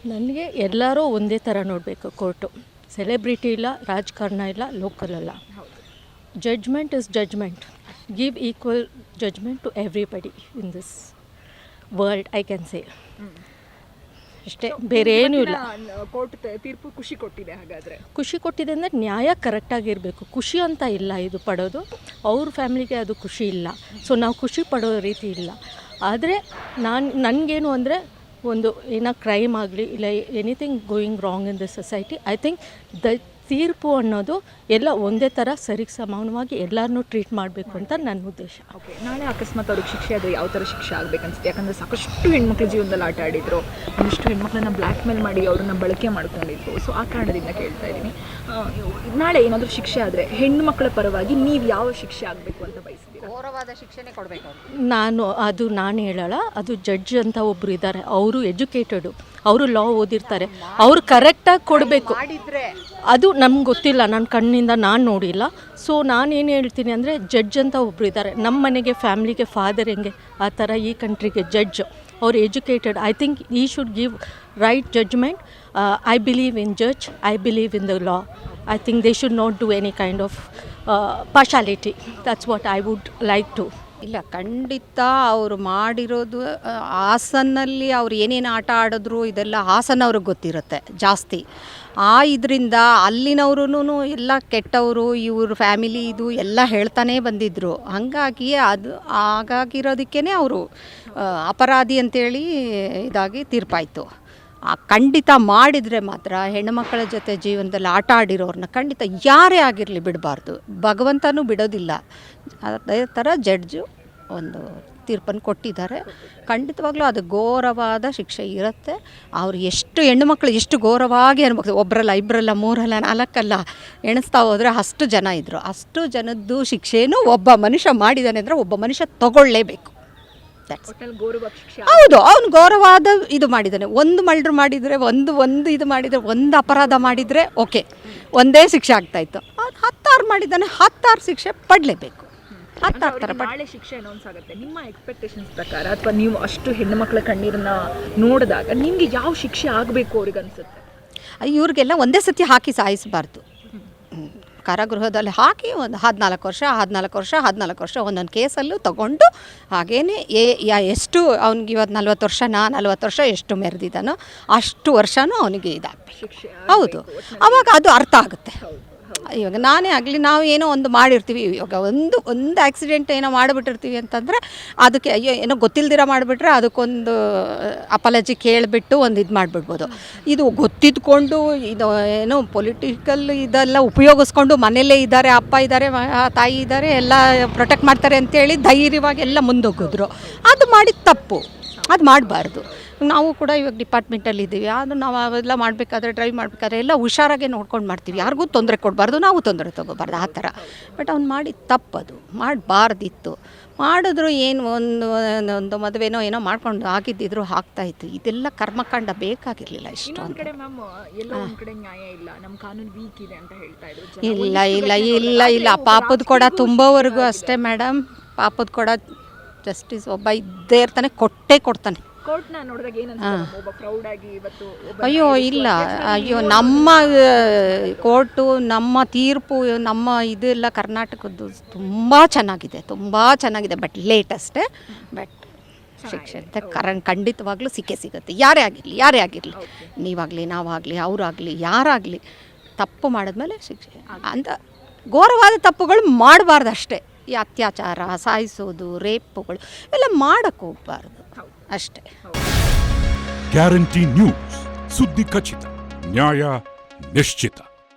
ನನಗೆ ಎಲ್ಲರೂ ಒಂದೇ ಥರ ನೋಡಬೇಕು ಕೋರ್ಟು. ಸೆಲೆಬ್ರಿಟಿ ಇಲ್ಲ, ರಾಜಕಾರಣ ಇಲ್ಲ, ಲೋಕಲ್ ಅಲ್ಲ. Judgement is judgement. Give equal judgement to everybody in this world, I can say. ಅಷ್ಟೇ, ಬೇರೆ ಏನೂ ಇಲ್ಲ. ಕೋರ್ಟ್ ತೀರ್ಪು ಖುಷಿ ಕೊಟ್ಟಿದೆ. ಹಾಗಾದರೆ ಖುಷಿ ಕೊಟ್ಟಿದೆ ಅಂದರೆ ನ್ಯಾಯ ಕರೆಕ್ಟಾಗಿರಬೇಕು. ಖುಷಿ ಅಂತ ಇಲ್ಲ ಇದು ಪಡೋದು, ಅವ್ರ ಫ್ಯಾಮಿಲಿಗೆ ಅದು ಖುಷಿ ಇಲ್ಲ. ಸೊ ನಾವು ಖುಷಿ ಪಡೋ ರೀತಿ ಇಲ್ಲ. ಆದರೆ ನನಗೇನು ಅಂದರೆ, ಒಂದು ಏನೋ ಕ್ರೈಮ್ ಆಗಲಿ ಇಲ್ಲ anything going wrong in the society, I think the ತೀರ್ಪು ಅನ್ನೋದು ಎಲ್ಲ ಒಂದೇ ಥರ ಸರಿಗೆ ಸಮಾನವಾಗಿ ಎಲ್ಲರನ್ನೂ ಟ್ರೀಟ್ ಮಾಡಬೇಕು ಅಂತ ನನ್ನ ಉದ್ದೇಶ. ಓಕೆ, ನಾಳೆ ಅಕಸ್ಮಾತ್ ಅವ್ರಿಗೆ ಶಿಕ್ಷೆ ಆದರೆ ಯಾವ ಥರ ಶಿಕ್ಷೆ ಆಗಬೇಕನ್ಸುತ್ತೆ? ಯಾಕಂದರೆ ಸಾಕಷ್ಟು ಹೆಣ್ಮಕ್ಳ ಜೀವನದಲ್ಲಿ ಆಟ ಆಡಿದ್ರು, ಒಂದಿಷ್ಟು ಹೆಣ್ಮಕ್ಳನ್ನ ಬ್ಲ್ಯಾಕ್ ಮೇಲ್ ಮಾಡಿ ಅವ್ರನ್ನ ಬಳಕೆ ಮಾಡ್ಕೊಂಡಿದ್ರು. ಸೊ ಆ ಕಾರಣದಿಂದ ಕೇಳ್ತಾ ಇದ್ದೀನಿ, ನಾಳೆ ಏನಾದರೂ ಶಿಕ್ಷೆ ಆದರೆ ಹೆಣ್ಣು ಮಕ್ಕಳ ಪರವಾಗಿ ನೀವು ಯಾವ ಶಿಕ್ಷೆ ಆಗಬೇಕು ಅಂತ ಬಯಸ್ತೀರಾ? ಘೋರವಾದ ಶಿಕ್ಷೆನೇ ಕೊಡಬೇಕು. ನಾನು ಹೇಳಲ್ಲ, ಅದು ಜಡ್ಜ್ ಅಂತ ಒಬ್ಬರು ಇದ್ದಾರೆ, ಅವರು ಎಜುಕೇಟೆಡು, ಅವರು ಲಾ ಓದಿರ್ತಾರೆ, ಅವರು ಕರೆಕ್ಟಾಗಿ ಕೊಡಬೇಕು. ಅದು ನಮ್ಗೆ ಗೊತ್ತಿಲ್ಲ, ನನ್ನ ಕಣ್ಣಿಂದ ನಾನು ನೋಡಿಲ್ಲ. ಸೊ ನಾನೇನು ಹೇಳ್ತೀನಿ ಅಂದರೆ, ಜಡ್ಜ್ ಅಂತ ಒಬ್ಬರು ಇದ್ದಾರೆ ನಮ್ಮ ಮನೆಗೆ, ಫ್ಯಾಮ್ಲಿಗೆ ಫಾದರ್ ಹೆಂಗೆ ಆ ಥರ ಈ ಕಂಟ್ರಿಗೆ ಜಡ್ಜ್. ಅವರು ಎಜುಕೇಟೆಡ್. ಐ ಥಿಂಕ್ ಈ should give right judgement. I believe in judge, I believe in the law. I think they should not do any kind of partiality. That's what I would like to. ಇಲ್ಲ, ಖಂಡಿತ ಅವರು ಮಾಡಿರೋದು ಹಾಸನಲ್ಲಿ ಅವ್ರು ಏನೇನು ಆಟ ಆಡಿದ್ರು ಇದೆಲ್ಲ ಹಾಸನ ಅವ್ರಿಗೆ ಗೊತ್ತಿರುತ್ತೆ ಜಾಸ್ತಿ. ಇದರಿಂದ ಅಲ್ಲಿನವ್ರೂ ಎಲ್ಲ ಕೆಟ್ಟವರು, ಇವ್ರ ಫ್ಯಾಮಿಲಿ ಇದು ಎಲ್ಲ ಹೇಳ್ತಾನೇ ಬಂದಿದ್ದರು. ಹಾಗಾಗಿರೋದಕ್ಕೇ ಅವರು ಅಪರಾಧಿ ಅಂತೇಳಿ ಇದಾಗಿ ತೀರ್ಪಾಯಿತು. ಖಂಡಿತ ಮಾಡಿದರೆ ಮಾತ್ರ ಹೆಣ್ಣುಮಕ್ಕಳ ಜೊತೆ ಜೀವನದಲ್ಲಿ ಆಟ ಆಡಿರೋರನ್ನ ಖಂಡಿತ ಯಾರೇ ಆಗಿರಲಿ ಬಿಡಬಾರ್ದು. ಭಗವಂತನೂ ಬಿಡೋದಿಲ್ಲ. ಅದೇ ಥರ ಜಡ್ಜು ಒಂದು ತೀರ್ಪನ್ನು ಕೊಟ್ಟಿದ್ದಾರೆ. ಖಂಡಿತವಾಗ್ಲೂ ಅದು ಘೋರವಾದ ಶಿಕ್ಷೆ ಇರುತ್ತೆ. ಅವ್ರು ಎಷ್ಟು ಹೆಣ್ಣುಮಕ್ಕಳು ಎಷ್ಟು ಘೋರವಾಗಿ ಅನ್ಬೇಕು. ಒಬ್ಬರಲ್ಲ, ಇಬ್ಬರಲ್ಲ, ಮೂರಲ್ಲ, ನಾಲ್ಕಲ್ಲ, ಎಣಿಸ್ತಾ ಹೋದರೆ ಅಷ್ಟು ಜನ ಇದ್ದರು. ಅಷ್ಟು ಜನದ್ದು ಶಿಕ್ಷೆನೂ ಒಬ್ಬ ಮನುಷ್ಯ ಮಾಡಿದ್ದಾನೆ ಅಂದರೆ ಒಬ್ಬ ಮನುಷ್ಯ ತಗೊಳ್ಳೇಬೇಕು. ಹೌದು, ಅವನು ಘೋರವಾದ ಇದು ಮಾಡಿದ್ದಾನೆ. ಒಂದು ಮರ್ಡರ್ ಮಾಡಿದರೆ, ಒಂದು ಇದು ಮಾಡಿದರೆ, ಒಂದು ಅಪರಾಧ ಮಾಡಿದರೆ ಓಕೆ, ಒಂದೇ ಶಿಕ್ಷೆ ಆಗ್ತಾಯಿತ್ತು. 10 ಮಾಡಿದ್ದಾನೆ, 10 ಶಿಕ್ಷೆ ಪಡಲೇಬೇಕು. ನಾಳೆ ಶಿಕ್ಷೆ ಅನೌನ್ಸ್ ಆಗುತ್ತೆ, ನಿಮ್ಮ ಎಕ್ಸ್ಪೆಕ್ಟೇಷನ್ಸ್ ಪ್ರಕಾರ, ಅಥವಾ ನೀವು ಅಷ್ಟು ಹೆಣ್ಣು ಮಕ್ಕಳ ಕಣ್ಣೀರನ್ನ ನೋಡಿದಾಗ ನಿಮಗೆ ಯಾವ ಶಿಕ್ಷೆ ಆಗಬೇಕು ಅವ್ರಿಗೆ ಅನಿಸುತ್ತೆ? ಇವ್ರಿಗೆಲ್ಲ ಒಂದೇ ಸತಿ ಹಾಕಿ ಸಾಯಿಸಬಾರ್ದು. ಕಾರಾಗೃಹದಲ್ಲಿ ಹಾಕಿ ಒಂದು 14 ವರ್ಷ ಒಂದೊಂದು ಕೇಸಲ್ಲೂ ತಗೊಂಡು, ಹಾಗೇನೆ ಎಷ್ಟು ಅವ್ನಿಗೆ ಇವತ್ತು 40 ವರ್ಷ ಎಷ್ಟು ಮೆರೆದಿದ್ದಾನೋ ಅಷ್ಟು ವರ್ಷವೂ ಅವನಿಗೆ ಇದಾಗಬೇಕು. ಹೌದು, ಆವಾಗ ಅದು ಅರ್ಥ ಆಗುತ್ತೆ. ಇವಾಗ ನಾನೇ ಆಗಲಿ, ನಾವು ಏನೋ ಒಂದು ಮಾಡಿರ್ತೀವಿ, ಇವಾಗ ಒಂದು ಆಕ್ಸಿಡೆಂಟ್ ಏನೋ ಮಾಡಿಬಿಟ್ಟಿರ್ತೀವಿ ಅಂತಂದರೆ ಅದಕ್ಕೆ ಅಯ್ಯೋ ಏನೋ ಗೊತ್ತಿಲ್ದಿರ ಮಾಡಿಬಿಟ್ರೆ ಅದಕ್ಕೊಂದು ಅಪಾಲಜಿ ಕೇಳಿಬಿಟ್ಟು ಒಂದು ಇದು ಮಾಡಿಬಿಡ್ಬೋದು. ಇದು ಗೊತ್ತಿದ್ಕೊಂಡು ಇದು ಏನೋ ಪೊಲಿಟಿಕಲ್ ಇದೆಲ್ಲ ಉಪಯೋಗಿಸ್ಕೊಂಡು ಮನೆಯಲ್ಲೇ ಇದ್ದಾರೆ, ಅಪ್ಪ ಇದ್ದಾರೆ, ತಾಯಿ ಇದ್ದಾರೆ, ಎಲ್ಲ ಪ್ರೊಟೆಕ್ಟ್ ಮಾಡ್ತಾರೆ ಅಂತೇಳಿ ಧೈರ್ಯವಾಗಿ ಎಲ್ಲ ಮುಂದೋಗಿದ್ರು. ಅದು ಮಾಡಿದ ತಪ್ಪು, ಅದು ಮಾಡಬಾರ್ದು. ನಾವು ಕೂಡ ಇವಾಗ ಡಿಪಾರ್ಟ್ಮೆಂಟಲ್ಲಿ ಇದ್ದೀವಿ, ಅದು ನಾವು ಅವೆಲ್ಲ ಮಾಡಬೇಕಾದ್ರೆ, ಡ್ರೈವ್ ಮಾಡಬೇಕಾದ್ರೆ ಎಲ್ಲ ಹುಷಾರಾಗೆ ನೋಡ್ಕೊಂಡು ಮಾಡ್ತೀವಿ. ಯಾರಿಗೂ ತೊಂದರೆ ಕೊಡಬಾರ್ದು, ನಾವು ತೊಂದರೆ ತೊಗೋಬಾರ್ದು ಆ ಥರ. ಬಟ್ ಅವ್ನು ಮಾಡಿದ ತಪ್ಪದು, ಮಾಡಬಾರ್ದಿತ್ತು. ಮಾಡಿದ್ರು ಏನು ಒಂದು ಮದುವೆನೋ ಏನೋ ಮಾಡ್ಕೊಂಡು ಆಗಿದ್ದಿದ್ರು ಆಗ್ತಾಯಿತ್ತು. ಇದೆಲ್ಲ ಕರ್ಮಕಾಂಡ ಬೇಕಾಗಿರಲಿಲ್ಲ ಇಷ್ಟು. ಇಲ್ಲ ಪಾಪದ ಕೊಡ ತುಂಬೋವರೆಗೂ ಅಷ್ಟೇ ಮೇಡಮ್. ಪಾಪದ ಕೊಡ ಜಸ್ಟಿಸ್ ಒಬ್ಬ ಇದ್ದೇ ಇರ್ತಾನೆ, ಕೊಡ್ತಾನೆ. ಅಯ್ಯೋ ಇಲ್ಲ, ಅಯ್ಯೋ ನಮ್ಮ ಕೋರ್ಟು, ನಮ್ಮ ತೀರ್ಪು, ನಮ್ಮ ಇದೆಲ್ಲ ಕರ್ನಾಟಕದ್ದು ತುಂಬ ಚೆನ್ನಾಗಿದೆ. ಬಟ್ ಲೇಟ್ ಅಷ್ಟೇ. ಬಟ್ ಶಿಕ್ಷೆ ಅಂತ ಖಂಡಿತವಾಗ್ಲೂ ಸಿಗುತ್ತೆ. ಯಾರೇ ಆಗಿರಲಿ, ನೀವಾಗಲಿ, ನಾವಾಗಲಿ, ಅವರಾಗಲಿ, ಯಾರಾಗಲಿ ತಪ್ಪು ಮಾಡಿದ್ಮೇಲೆ ಶಿಕ್ಷೆ ಅಂತ. ಘೋರವಾದ ತಪ್ಪುಗಳು ಮಾಡಬಾರ್ದು ಅಷ್ಟೇ. ಈ ಅತ್ಯಾಚಾರ, ಸಾಯಿಸೋದು, ರೇಪುಗಳು ಎಲ್ಲ ಮಾಡೋಕ್ಕೆ ಹೋಗಬಾರ್ದು ಅಷ್ಟೇ. ಗ್ಯಾರಂಟಿ ನ್ಯೂಸ್, ಸುದ್ದಿ ಖಚಿತ, ನ್ಯಾಯ ನಿಶ್ಚಿತ.